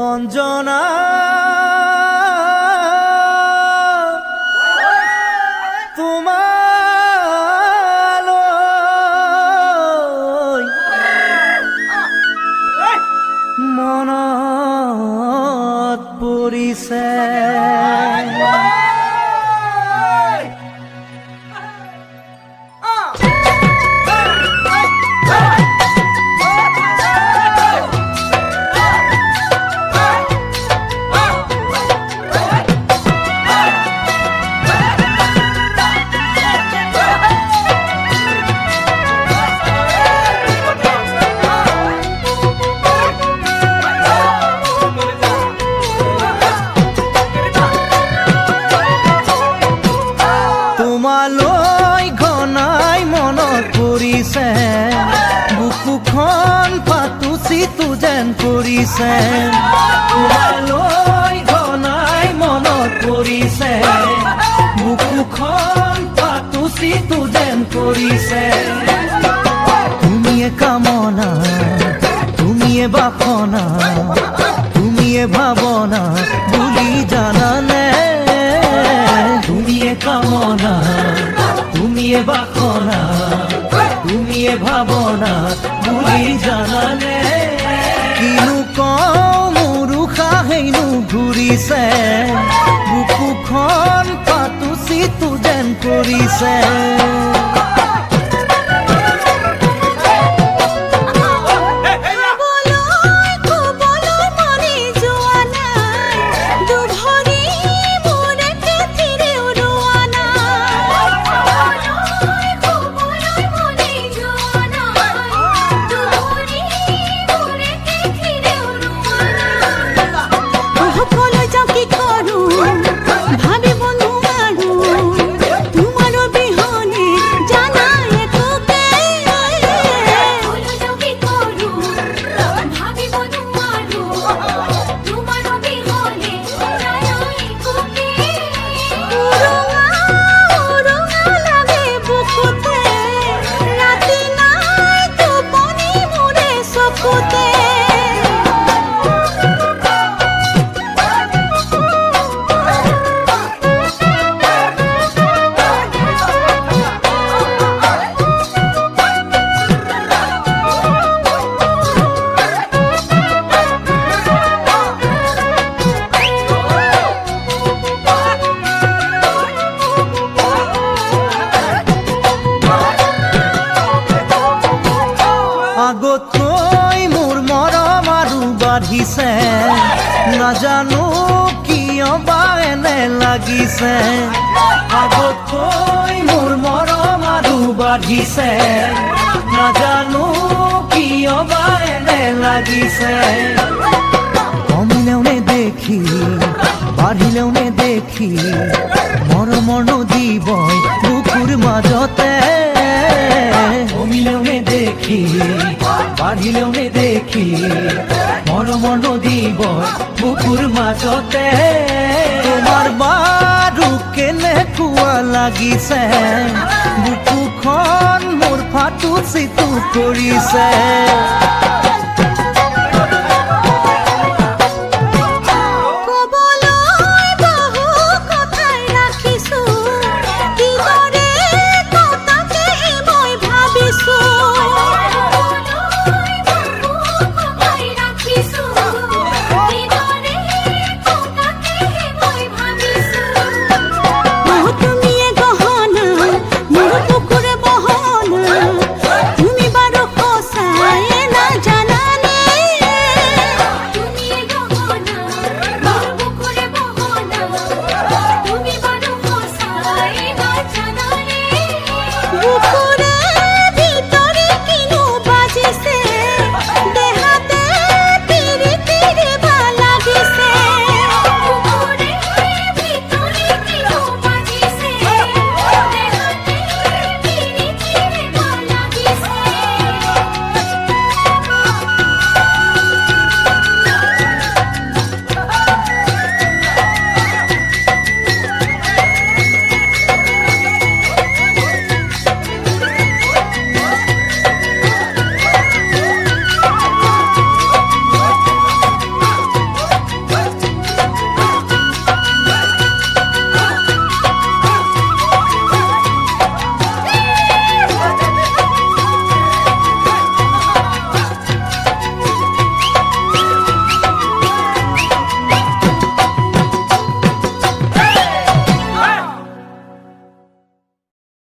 অঞ্জনা তোমালৈ মনত পৰিছে তোমালৈ ঘনাই মনত পৰিছে বুকুখন ফাটুচি তু যেন পৰিছে তোমালৈ ঘনাই মনত পৰিছে বুকুখন ফাটুচি তু যেন পৰিছে তুমিয়ে কামনা তুমিয়ে বাসনা তুমিয়ে ভাৱনা বুলি জানানে তুমিয়ে কামনা তুমিয়ে বাসনা তুমিয়ে ভাৱনা বুলি জানানে কিনো কওঁ মোৰ উশাহেইনো ঘূৰিছে বুকুখন ফাটুচি তু যেন পৰিছে আগতকৈ মোৰ মৰম আৰু বাঢ়িছে নাজানো কিয় বা এনে লাগিছে আগতকৈ মোৰ মৰম আৰু বাঢ়িছে নাজানো কিয় বা এনে লাগিছে কমিলেও নে দেখি বাঢ়িলেও নে দেখি মৰমৰ নদী বয় বুকুৰ মাজতে কমিলেও নে দেখি বাঢ়িলেও নে দেখি মৰমৰ নদী বয় বুকুৰ মাজতে তোমাৰ বাৰু কেনেকুৱা লাগিছে বুকুখন মোৰ ফাটুচি তু কৰিছে